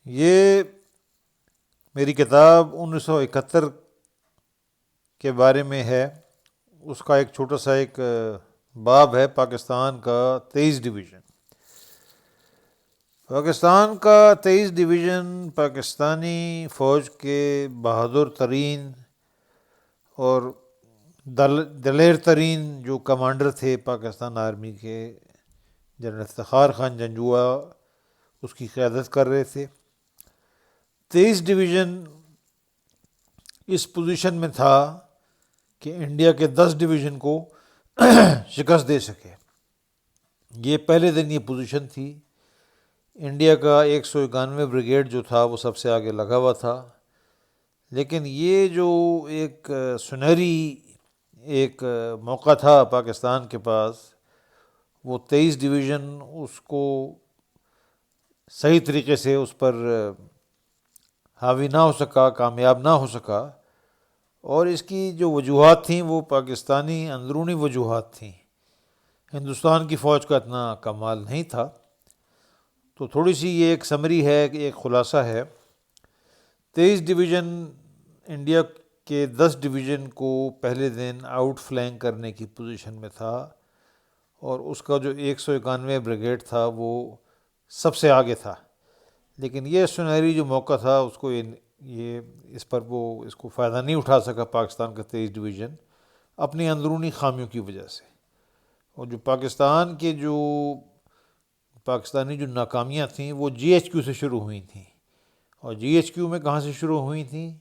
یہ میری کتاب 1971 کے بارے میں ہے. اس کا ایک چھوٹا سا ایک باب ہے، پاکستان کا 23 ڈویژن. پاکستان کا 23 ڈویژن پاکستانی فوج کے بہادر ترین اور دلیر ترین جو کمانڈر تھے پاکستان آرمی کے، جنرل افتخار خان جنجوعہ، اس کی قیادت کر رہے تھے. 23 ڈویژن اس پوزیشن میں تھا کہ انڈیا کے 10 ڈویژن کو شکست دے سکے. یہ پہلے دن یہ پوزیشن تھی. انڈیا کا 191 بریگیڈ جو تھا وہ سب سے آگے لگا ہوا تھا، لیکن یہ جو ایک سنہری ایک موقع تھا پاکستان کے پاس، وہ 23 ڈویژن اس کو صحیح طریقے سے اس پر حاوی نہ ہو سکا، کامیاب نہ ہو سکا. اور اس کی جو وجوہات تھیں وہ پاکستانی اندرونی وجوہات تھیں. ہندوستان کی فوج کا اتنا کمال نہیں تھا. تو تھوڑی سی یہ ایک سمری ہے، ایک خلاصہ ہے. 23 ڈویژن انڈیا کے 10 ڈویژن کو پہلے دن آؤٹ فلینک کرنے کی پوزیشن میں تھا، اور اس کا جو 191 بریگیڈ تھا وہ سب سے آگے تھا. لیکن یہ سنہری جو موقع تھا اس کو یہ اس پر وہ اس کو فائدہ نہیں اٹھا سکا پاکستان کا 23 ڈویژن، اپنی اندرونی خامیوں کی وجہ سے. اور جو پاکستانی جو ناکامیاں تھیں وہ جی ایچ کیو سے شروع ہوئی تھیں. اور جی ایچ کیو میں کہاں سے شروع ہوئی تھیں؟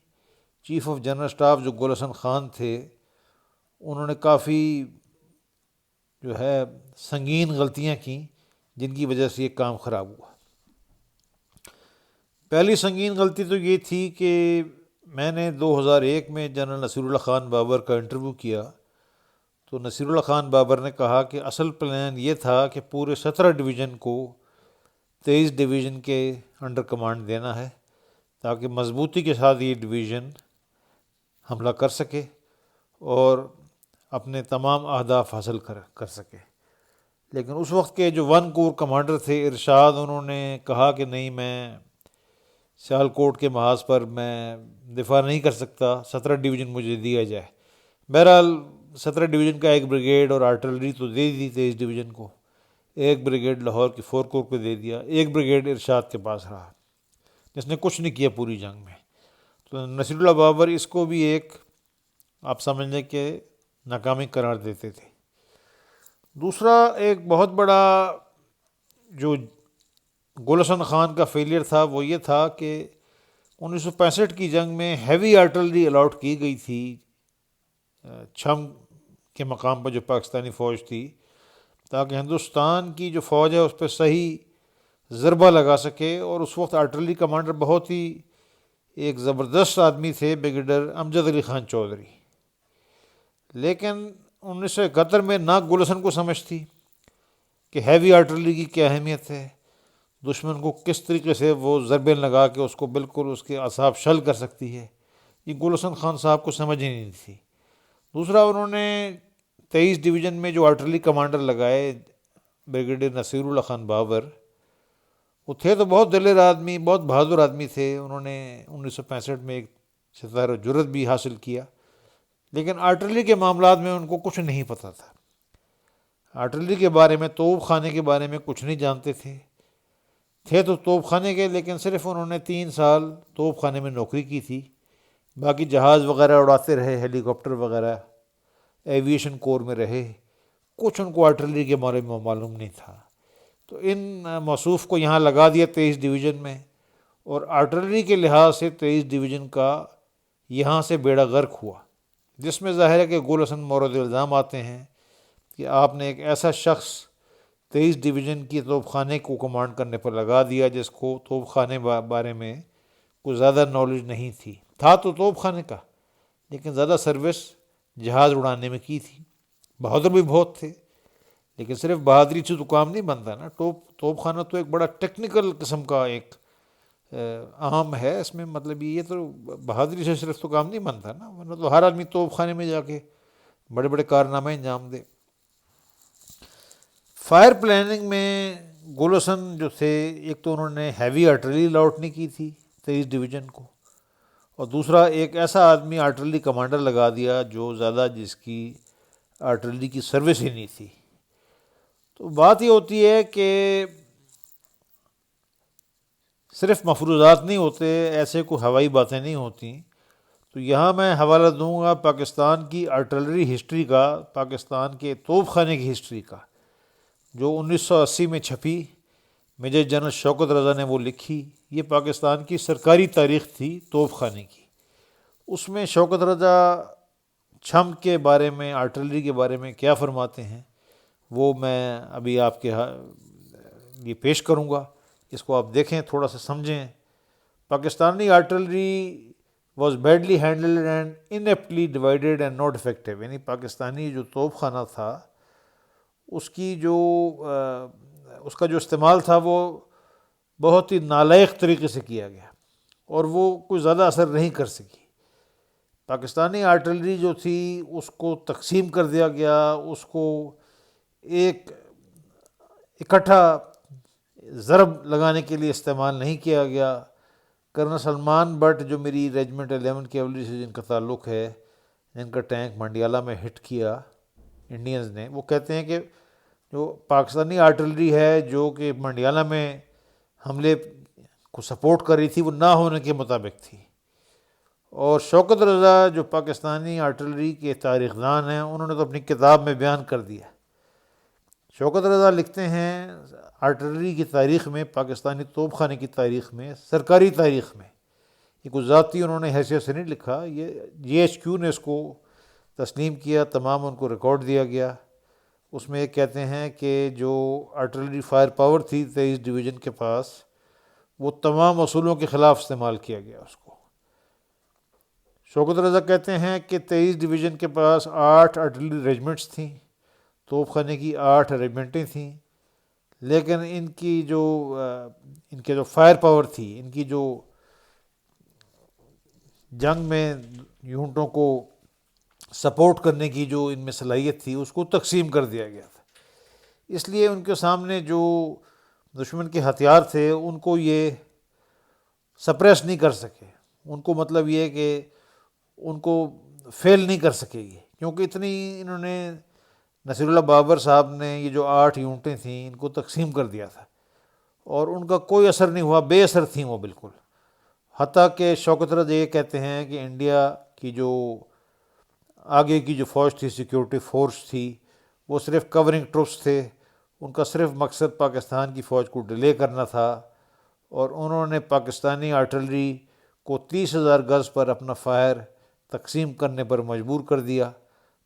چیف آف جنرل اسٹاف جو گل حسن خان تھے، انہوں نے کافی جو ہے سنگین غلطیاں کیں جن کی وجہ سے یہ کام خراب ہوا. پہلی سنگین غلطی تو یہ تھی کہ میں نے 2001 میں جنرل نصیر اللہ خان بابر کا انٹرویو کیا. تو نصیر اللہ خان بابر نے کہا کہ اصل پلان یہ تھا کہ پورے 17 ڈویژن کو 23 ڈویژن کے انڈر کمانڈ دینا ہے، تاکہ مضبوطی کے ساتھ یہ ڈویژن حملہ کر سکے اور اپنے تمام اہداف حاصل کر سکے. لیکن اس وقت کے جو 1 کور کمانڈر تھے ارشاد، انہوں نے کہا کہ نہیں، میں سیالکوٹ کے محاذ پر میں دفاع نہیں کر سکتا، 17 ڈویژن مجھے دیا جائے. بہرحال 17 ڈویژن کا ایک بریگیڈ اور آرٹلری تو دے دی 23 ڈویژن کو. ایک بریگیڈ لاہور کی 4 کور کو دے دیا. ایک بریگیڈ ارشاد کے پاس رہا جس نے کچھ نہیں کیا پوری جنگ میں. تو نصیر اللہ بابر اس کو بھی ایک آپ سمجھ لیں کہ ناکامی قرار دیتے تھے. دوسرا ایک بہت بڑا جو گل حسن خان کا فیلئر تھا وہ یہ تھا کہ 1965 کی جنگ میں ہیوی آرٹلری الاٹ کی گئی تھی چھم کے مقام پر جو پاکستانی فوج تھی، تاکہ ہندوستان کی جو فوج ہے اس پہ صحیح ضربہ لگا سکے. اور اس وقت آرٹلری کمانڈر بہت ہی ایک زبردست آدمی تھے، بریگیڈیئر امجد علی خان چودھری. لیکن 1971 میں نہ گل حسن کو سمجھ تھی کہ ہیوی آرٹلری کی کیا اہمیت ہے، دشمن کو کس طریقے سے وہ ضربیں لگا کے اس کو بالکل اس کے اعصاب شل کر سکتی ہے. یہ گل حسن خان صاحب کو سمجھ ہی نہیں تھی. دوسرا انہوں نے 23 ڈویژن میں جو آرٹلری کمانڈر لگائے بریگیڈیئر نصیر اللہ خان بابر، وہ تھے تو بہت دلیر آدمی، بہت بہادر آدمی تھے. انہوں نے 1965 میں ایک ستارہ جرت بھی حاصل کیا، لیکن آرٹلری کے معاملات میں ان کو کچھ نہیں پتہ تھا. آرٹلری کے بارے میں، توپ خانے کے بارے میں کچھ نہیں جانتے تھے تو توپ خانے کے، لیکن صرف انہوں نے 3 سال توپ خانے میں نوکری کی تھی. باقی جہاز وغیرہ اڑاتے رہے، ہیلی کاپٹر وغیرہ، ایویشن کور میں رہے. کچھ ان کو آرٹلری کے بارے میں معلوم نہیں تھا. تو ان موصوف کو یہاں لگا دیا 23 ڈویژن میں، اور آرٹلری کے لحاظ سے 23 ڈویژن کا یہاں سے بیڑا غرق ہوا، جس میں ظاہر ہے کہ گل حسن مورد الزام آتے ہیں کہ آپ نے ایک ایسا شخص 23 ڈویژن کی توپ خانے کو کمانڈ کرنے پر لگا دیا جس کو توپ خانے بارے میں کوئی زیادہ نالج نہیں تھی. تھا تو توپ خانے کا، لیکن زیادہ سروس جہاز اڑانے میں کی تھی. بہادر بھی بہت تھے، لیکن صرف بہادری سے تو کام نہیں بنتا نا. توپ خانہ تو ایک بڑا ٹیکنیکل قسم کا ایک عام ہے. اس میں مطلب یہ تو بہادری سے صرف تو کام نہیں بنتا نا، ورنہ تو ہر آدمی توپ خانے میں جا کے بڑے بڑے کارنامے انجام دے. فائر پلاننگ میں گولسن جو تھے، ایک تو انہوں نے ہیوی آرٹلری الاٹ نہیں کی تھی 23 ڈویژن کو، اور دوسرا ایک ایسا آدمی آرٹلری کمانڈر لگا دیا جو زیادہ جس کی آرٹلری کی سروس ہی نہیں تھی۔ تو بات یہ ہوتی ہے کہ صرف مفروضات نہیں ہوتے، ایسے کوئی ہوائی باتیں نہیں ہوتی۔ تو یہاں میں حوالہ دوں گا پاکستان کی آرٹلری ہسٹری کا، پاکستان کے توپ خانے کی ہسٹری کا، جو 1980 میں چھپی، میجر جنرل شوکت رضا نے وہ لکھی۔ یہ پاکستان کی سرکاری تاریخ تھی توپ خانے کی۔ اس میں شوکت رضا چھم کے بارے میں، آرٹلری کے بارے میں کیا فرماتے ہیں، وہ میں ابھی آپ کے یہ پیش کروں گا۔ اس کو آپ دیکھیں، تھوڑا سا سمجھیں۔ Pakistani artillery was badly handled and ineptly divided and not effective, یعنی پاکستانی جو توپ خانہ تھا اس کا جو استعمال تھا وہ بہت ہی نالائق طریقے سے کیا گیا، اور وہ کوئی زیادہ اثر نہیں کر سکی۔ پاکستانی آرٹلری جو تھی اس کو تقسیم کر دیا گیا، اس کو ایک اکٹھا ضرب لگانے کے لیے استعمال نہیں کیا گیا۔ کرنل سلمان بٹ جو میری ریجمنٹ 11 کیولری سے جن کا تعلق ہے، جن کا ٹینک منڈیالہ میں ہٹ کیا انڈینز نے، وہ کہتے ہیں کہ جو پاکستانی آرٹلری ہے جو کہ منڈیالہ میں حملے کو سپورٹ کر رہی تھی، وہ نہ ہونے کے مطابق تھی۔ اور شوکت رضا جو پاکستانی آرٹلری کے تاریخ دان ہیں، انہوں نے تو اپنی کتاب میں بیان کر دیا۔ شوکت رضا لکھتے ہیں آرٹلری کی تاریخ میں، پاکستانی توپ خانے کی تاریخ میں، سرکاری تاریخ میں، یہ کوئی ذاتی انہوں نے حیثیت سے نہیں لکھا، یہ GHQ نے اس کو تسلیم کیا، تمام ان کو ریکارڈ دیا گیا۔ اس میں یہ کہتے ہیں کہ جو آرٹلری فائر پاور تھی 23 ڈویژن کے پاس، وہ تمام اصولوں کے خلاف استعمال کیا گیا اس کو۔ شوکت رضا کہتے ہیں کہ 23 ڈویژن کے پاس 8 آرٹلری ریجمنٹس تھیں، توپ خانے کی 8 ریجمنٹیں تھیں، لیکن ان کے جو فائر پاور تھی، ان کی جو جنگ میں یونٹوں کو سپورٹ کرنے کی جو ان میں صلاحیت تھی، اس کو تقسیم کر دیا گیا تھا۔ اس لیے ان کے سامنے جو دشمن کے ہتھیار تھے ان کو یہ سپریس نہیں کر سکے، ان کو مطلب یہ کہ ان کو فیل نہیں کر سکے یہ، کیونکہ اتنی انہوں نے نصیر اللہ بابر صاحب نے یہ جو 8 یونٹیں تھیں ان کو تقسیم کر دیا تھا، اور ان کا کوئی اثر نہیں ہوا، بے اثر تھیں وہ بالکل۔ حتیٰ کہ شوکت رضا یہ کہتے ہیں کہ انڈیا کی جو آگے کی جو فوج تھی، سیکیورٹی فورس تھی، وہ صرف کورنگ ٹروپس تھے، ان کا صرف مقصد پاکستان کی فوج کو ڈیلے کرنا تھا، اور انہوں نے پاکستانی آرٹلری کو 30,000 گز پر اپنا فائر تقسیم کرنے پر مجبور کر دیا۔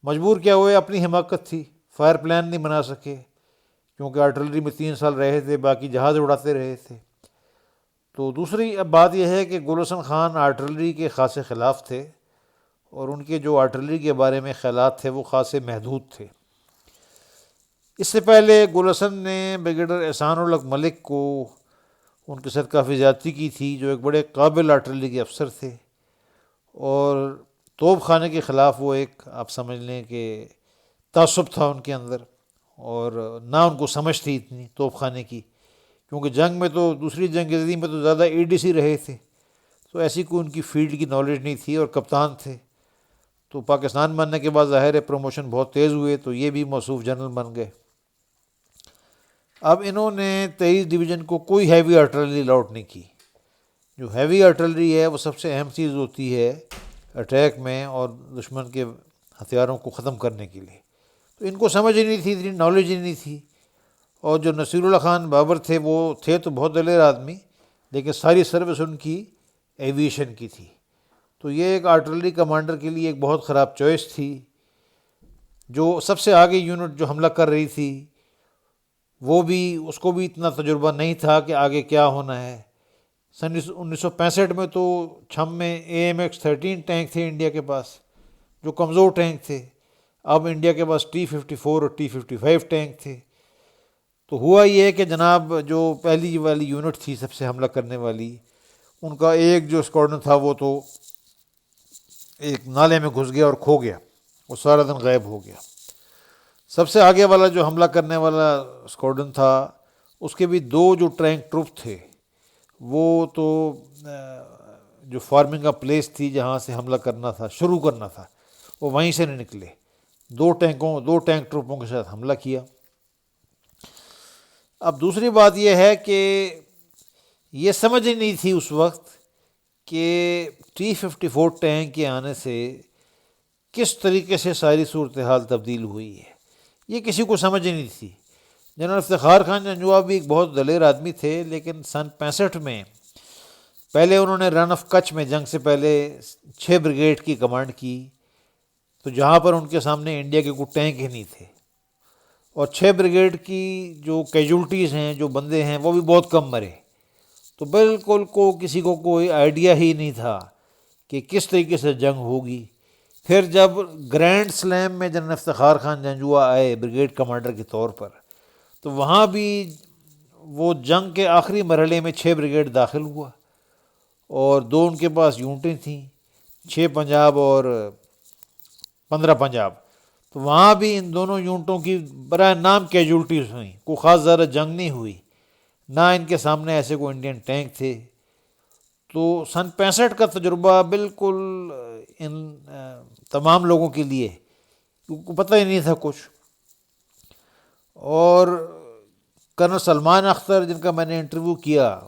مجبور کیا ہوئے؟ اپنی حماقت تھی، فائر پلان نہیں بنا سکے، کیونکہ آرٹلری میں 3 سال رہے تھے، باقی جہاز اڑاتے رہے تھے۔ تو دوسری اب بات یہ ہے کہ گولسن خان آرٹلری کے خاصے خلاف تھے، اور ان کے جو آرٹلری کے بارے میں خیالات تھے وہ خاصے محدود تھے۔ اس سے پہلے گولسن نے بریگیڈیئر احسان الحق ملک کو ان کے ساتھ کافی زیادتی کی تھی، جو ایک بڑے قابل آرٹلری کے افسر تھے، اور توپ خانے کے خلاف وہ ایک آپ سمجھ لیں کہ تعصب تھا ان کے اندر، اور نہ ان کو سمجھ تھی اتنی توپ خانے کی، کیونکہ جنگ میں تو دوسری جنگ عظیم میں تو زیادہ ADC رہے تھے، تو ایسی کوئی ان کی فیلڈ کی نالج نہیں تھی، اور کپتان تھے۔ تو پاکستان بننے کے بعد ظاہر ہے پروموشن بہت تیز ہوئے، تو یہ بھی موصوف جنرل بن گئے۔ اب انہوں نے 23 ڈویژن کو کوئی ہیوی آرٹلری الاٹ نہیں کی۔ جو ہیوی آرٹلری ہے وہ سب سے اہم چیز ہوتی ہے اٹیک میں اور دشمن کے ہتھیاروں کو ختم کرنے کے لیے، تو ان کو سمجھ ہی نہیں تھی، اتنی نالج ہی نہیں تھی۔ اور جو نصیر اللہ خان بابر تھے، وہ تھے تو بہت دلیر آدمی، لیکن ساری سروس ان کی ایویشن کی تھی، تو یہ ایک آرٹلری کمانڈر کے لیے ایک بہت خراب چوائس تھی۔ جو سب سے آگے یونٹ جو حملہ کر رہی تھی، وہ بھی اس کو بھی اتنا تجربہ نہیں تھا کہ آگے کیا ہونا ہے۔ سن 1965 میں تو چھم میں AMX 13 ٹینک تھے انڈیا کے پاس، جو کمزور ٹینک تھے۔ اب انڈیا کے پاس T-54 اور T-55 ٹینک تھے۔ تو ہوا یہ کہ جناب جو پہلی والی یونٹ تھی سب سے حملہ کرنے والی، ان کا ایک جو اسکواڈرن تھا وہ تو ایک نالے میں گھس گیا اور کھو گیا، وہ سارا دن غائب ہو گیا۔ سب سے آگے والا جو حملہ کرنے والا اسکواڈرن تھا، اس کے بھی 2 جو ٹینک ٹروپ تھے وہ تو جو فارمنگ آف پلیس تھی جہاں سے حملہ کرنا تھا، شروع کرنا تھا، وہ وہیں سے نہیں نکلے، 2 ٹینک ٹروپوں کے ساتھ حملہ کیا۔ اب دوسری بات یہ ہے کہ یہ سمجھ ہی نہیں تھی اس وقت کہ T-54 ٹینک کے آنے سے کس طریقے سے ساری صورتحال تبدیل ہوئی ہے، یہ کسی کو سمجھ ہی نہیں تھی۔ جنرل افتخار خان جنجوعہ بھی ایک بہت دلیر آدمی تھے، لیکن سن 65 میں پہلے انہوں نے رن آف کچھ میں جنگ سے پہلے 6 بریگیڈ کی کمانڈ کی، تو جہاں پر ان کے سامنے انڈیا کے کوئی ٹینک ہی نہیں تھے، اور 6 بریگیڈ کی جو کیجولٹیز ہیں، جو بندے ہیں، وہ بھی بہت کم مرے، تو بالکل کسی کو کوئی آئیڈیا ہی نہیں تھا کہ کس طریقے سے جنگ ہوگی۔ پھر جب گرینڈ سلیم میں جنرل افتخار خان جنجوعہ آئے بریگیڈ کمانڈر کے طور پر، تو وہاں بھی وہ جنگ کے آخری مرحلے میں 6 بریگیڈ داخل ہوا، اور 2 ان کے پاس یونٹیں تھیں، 6 پنجاب اور 15 پنجاب، تو وہاں بھی ان دونوں یونٹوں کی برائے نام کیجولٹیز ہوئیں، کوئی خاص زیادہ جنگ نہیں ہوئی، نہ ان کے سامنے ایسے کوئی انڈین ٹینک تھے۔ تو سن 65 کا تجربہ بالکل ان تمام لوگوں کے لیے پتہ ہی نہیں تھا کچھ، اور کرنل سلمان اختر جن کا میں نے انٹرویو کیا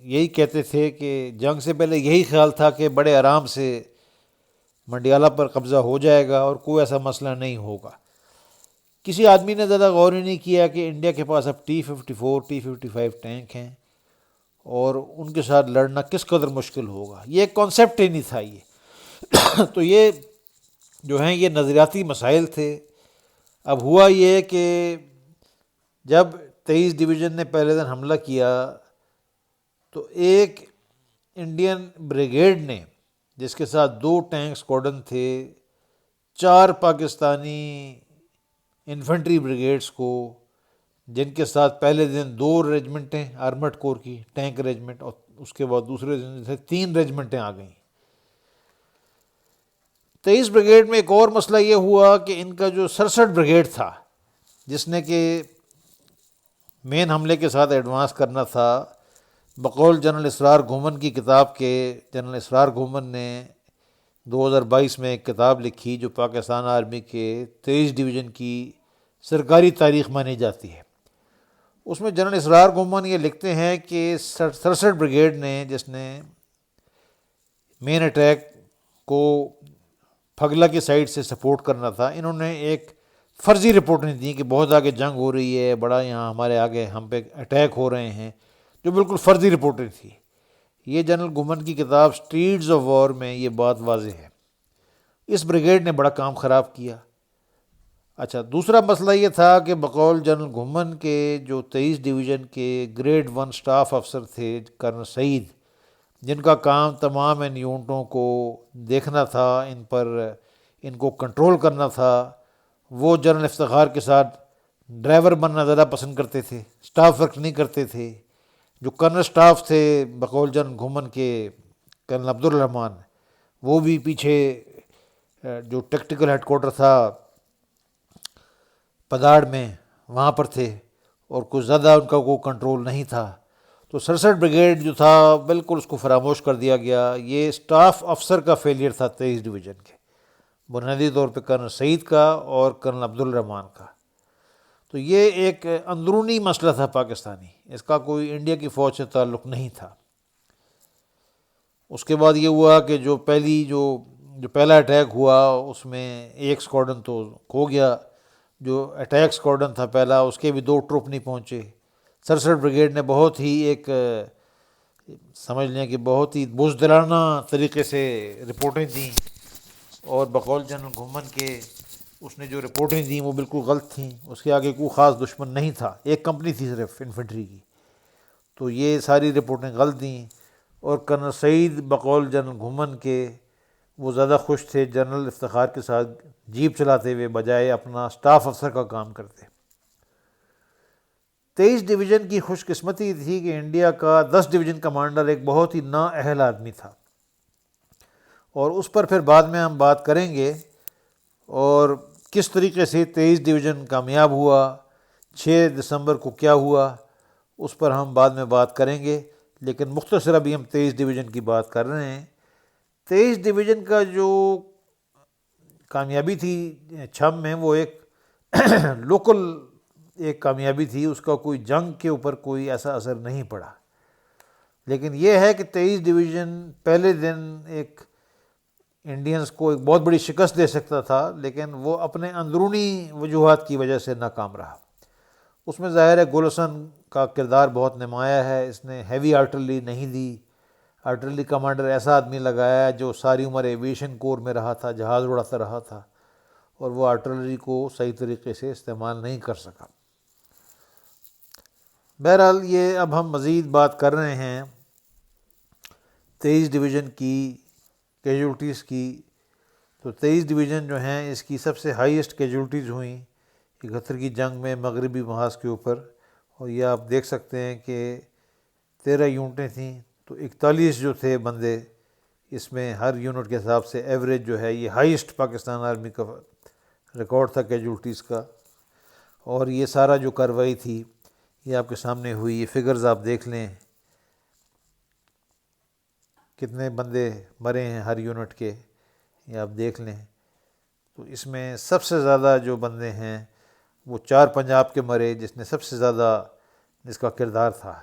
یہی کہتے تھے کہ جنگ سے پہلے یہی خیال تھا کہ بڑے آرام سے منڈیالہ پر قبضہ ہو جائے گا اور کوئی ایسا مسئلہ نہیں ہوگا۔ کسی آدمی نے زیادہ غور ہی نہیں کیا کہ انڈیا کے پاس اب T-54 T-55 ٹینک ہیں اور ان کے ساتھ لڑنا کس قدر مشکل ہوگا، یہ ایک کانسیپٹ ہی نہیں تھا یہ تو یہ جو ہیں یہ نظریاتی مسائل تھے۔ اب ہوا یہ کہ جب 23 ڈویژن نے پہلے دن حملہ کیا تو ایک انڈین بریگیڈ نے، جس کے ساتھ 2 ٹینک اسکواڈن تھے، 4 پاکستانی انفنٹری بریگیڈز کو، جن کے ساتھ پہلے دن 2 ریجمنٹیں آرمڈ کور کی ٹینک ریجمنٹ، اور اس کے بعد دوسرے دن سے 3 ریجمنٹیں آ گئیں۔ 23 بریگیڈ میں ایک اور مسئلہ یہ ہوا کہ ان کا جو 67 بریگیڈ تھا، جس نے کہ مین حملے کے ساتھ ایڈوانس کرنا تھا، بقول جنرل اسرار گھومن کی کتاب کے، جنرل اسرار گھومن نے 2022 میں ایک کتاب لکھی جو پاکستان آرمی کے 23 ڈویژن کی سرکاری تاریخ مانی جاتی ہے۔ اس میں جنرل اسرار گھومن یہ لکھتے ہیں کہ 67 بریگیڈ نے، جس نے مین اٹیک کو پھگلا کی سائڈ سے سپورٹ کرنا تھا، انہوں نے ایک فرضی رپورٹیں دیں کہ بہت آگے جنگ ہو رہی ہے، بڑا یہاں ہمارے آگے ہم پہ اٹیک ہو رہے ہیں، جو بالکل فرضی رپورٹیں تھی۔ یہ جنرل گھومن کی کتاب اسٹریٹس آف وار میں یہ بات واضح ہے۔ اس بریگیڈ نے بڑا کام خراب کیا۔ اچھا، دوسرا مسئلہ یہ تھا کہ بقول جنرل گھومن کے جو 23 ڈویژن کے گریڈ 1 سٹاف افسر تھے کرنل سعید، جن کا کام تمام ان یونٹوں کو دیکھنا تھا، ان کو کنٹرول کرنا تھا، وہ جنرل افتخار کے ساتھ ڈرائیور بننا زیادہ پسند کرتے تھے، سٹاف ورک نہیں کرتے تھے۔ جو کرنل سٹاف تھے بقول جنرل گھومن کے کرنل عبدالرحمان، وہ بھی پیچھے جو ٹیکٹیکل ہیڈ کوارٹر تھا پداڑ میں وہاں پر تھے، اور کچھ زیادہ ان کا کوئی کنٹرول نہیں تھا۔ تو 67 بریگیڈ جو تھا بالکل اس کو فراموش کر دیا گیا۔ یہ سٹاف افسر کا فیلئر تھا 23 ڈویژن کے، بنیادی طور پہ کرنل سعید کا اور کرنل عبدالرحمان کا۔ تو یہ ایک اندرونی مسئلہ تھا پاکستانی، اس کا کوئی انڈیا کی فوج سے تعلق نہیں تھا۔ اس کے بعد یہ ہوا کہ جو پہلا اٹیک ہوا اس میں ایک اسکواڈن تو کھو گیا، جو اٹیک اسکواڈن تھا پہلا، اس کے بھی 2 ٹروپ نہیں پہنچے۔ 67 بریگیڈ نے بہت ہی ایک سمجھ لیں کہ بہت ہی بزدلانہ طریقے سے رپورٹیں دیں، اور بقول جنرل گھومن کے اس نے جو رپورٹیں دیں وہ بالکل غلط تھیں، اس کے آگے کوئی خاص دشمن نہیں تھا، ایک کمپنی تھی صرف انفنٹری کی، تو یہ ساری رپورٹیں غلط دیں۔ اور کرنل سعید بقول جنرل گھومن کے وہ زیادہ خوش تھے جنرل افتخار کے ساتھ جیپ چلاتے ہوئے بجائے اپنا سٹاف افسر کا کام کرتے۔ 23 ڈویژن کی خوش قسمتی تھی کہ انڈیا کا 10 ڈویژن کمانڈر ایک بہت ہی نااہل آدمی تھا، اور اس پر پھر بعد میں ہم بات کریں گے، اور کس طریقے سے 23 ڈویژن کامیاب ہوا، 6 دسمبر کو کیا ہوا اس پر ہم بعد میں بات کریں گے، لیکن مختصر ابھی ہم 23 ڈویژن کی بات کر رہے ہیں۔ 23 ڈویژن کا جو کامیابی تھی چھم میں، وہ ایک لوکل ایک کامیابی تھی، اس کا کوئی جنگ کے اوپر کوئی ایسا اثر نہیں پڑا۔ لیکن یہ ہے کہ 23 ڈویژن پہلے دن ایک انڈینز کو ایک بہت بڑی شکست دے سکتا تھا، لیکن وہ اپنے اندرونی وجوہات کی وجہ سے ناکام رہا۔ اس میں ظاہر ہے گولسن کا کردار بہت نمایاں ہے، اس نے ہیوی آرٹلری نہیں دی، آرٹلری کمانڈر ایسا آدمی لگایا جو ساری عمر ایویشن کور میں رہا تھا، جہاز اڑاتا رہا تھا، اور وہ آرٹلری کو صحیح طریقے سے استعمال نہیں کر سکا۔ بہرحال یہ اب ہم مزید بات کر رہے ہیں 23 ڈویژن کی کیجولٹیز کی۔ تو 23 ڈویژن جو ہیں، اس کی سب سے ہائیسٹ کیجولٹیز ہوئیں 71 کی جنگ میں مغربی محاذ کے اوپر، اور یہ آپ دیکھ سکتے ہیں کہ 13 یونٹیں تھیں، تو 41 جو تھے بندے، اس میں ہر یونٹ کے حساب سے ایوریج جو ہے، یہ ہائیسٹ پاکستان آرمی کا ریکارڈ تھا کیجولٹیز کا۔ اور یہ سارا جو کارروائی تھی یہ آپ کے سامنے ہوئی، یہ فگرز آپ دیکھ لیں، کتنے بندے مرے ہیں ہر یونٹ کے، یہ آپ دیکھ لیں۔ تو اس میں سب سے زیادہ جو بندے ہیں وہ 4 پنجاب کے مرے، جس نے سب سے زیادہ جس کا کردار تھا،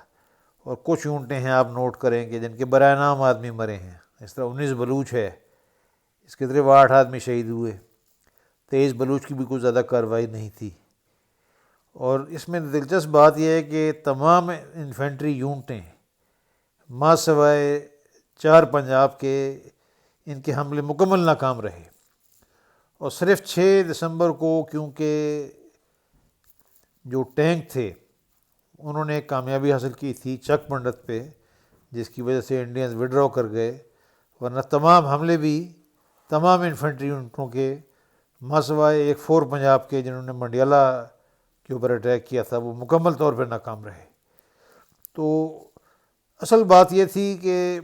اور کچھ یونٹیں ہیں آپ نوٹ کریں کہ جن کے برائے نام آدمی مرے ہیں، اس طرح 19 بلوچ ہے، اس کے طرف 8 آدمی شہید ہوئے، 23 بلوچ کی بھی کوئی زیادہ کارروائی نہیں تھی۔ اور اس میں دلچسپ بات یہ ہے کہ تمام انفینٹری یونٹیں ماں سوائے 4 پنجاب کے، ان کے حملے مکمل ناکام رہے، اور صرف 6 دسمبر کو کیونکہ جو ٹینک تھے انہوں نے ایک کامیابی حاصل کی تھی چک پنڈت پہ، جس کی وجہ سے انڈینز وڈرا کر گئے، ورنہ تمام حملے بھی تمام انفینٹری یونٹوں کے ماں سوائے ایک 4 پنجاب کے جنہوں نے منڈیالہ کے اوپر اٹیک کیا تھا، وہ مکمل طور پہ ناکام رہے۔ تو اصل بات یہ تھی کہ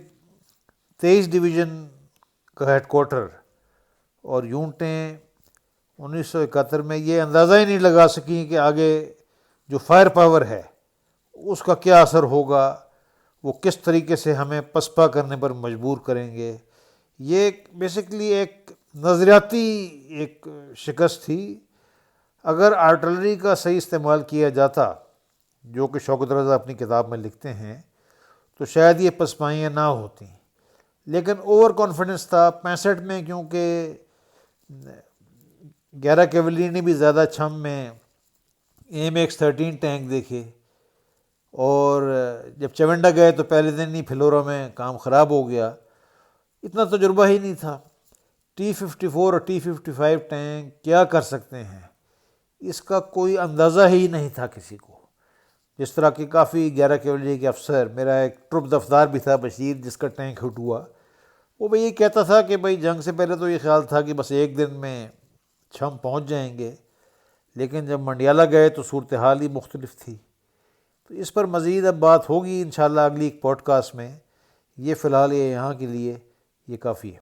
23 ڈویژن کا ہیڈ کوارٹر اور یونٹیں 1971 میں یہ اندازہ ہی نہیں لگا سکیں کہ آگے جو فائر پاور ہے اس کا کیا اثر ہوگا، وہ کس طریقے سے ہمیں پسپا کرنے پر مجبور کریں گے۔ یہ بیسیکلی ایک نظریاتی ایک شکست تھی۔ اگر آرٹلری کا صحیح استعمال کیا جاتا، جو کہ شوکت رضا اپنی کتاب میں لکھتے ہیں، تو شاید یہ پسپائیاں نہ ہوتیں، لیکن اوور کانفیڈنس تھا 65 میں، کیونکہ 11 کیولری نے بھی زیادہ چھم میں AMX-13 ٹینک دیکھے، اور جب چونڈا گئے تو پہلے دن ہی فلورا میں کام خراب ہو گیا، اتنا تجربہ ہی نہیں تھا۔ T-54 اور T-55 ٹینک کیا کر سکتے ہیں، اس کا کوئی اندازہ ہی نہیں تھا کسی کو۔ جس طرح کہ کافی 11 کیولری کے افسر، میرا ایک ٹرپ دفتار بھی تھا بشیر، جس کا ٹینک ہٹ ہوا، وہ بھی یہ کہتا تھا کہ بھائی جنگ سے پہلے تو یہ خیال تھا کہ بس ایک دن میں چھم پہنچ جائیں گے، لیکن جب منڈیالہ گئے تو صورتحال ہی مختلف تھی۔ تو اس پر مزید اب بات ہوگی انشاءاللہ اگلی ایک پوڈ کاسٹ میں۔ یہ فی الحال یہ یہاں کے لیے یہ کافی ہے۔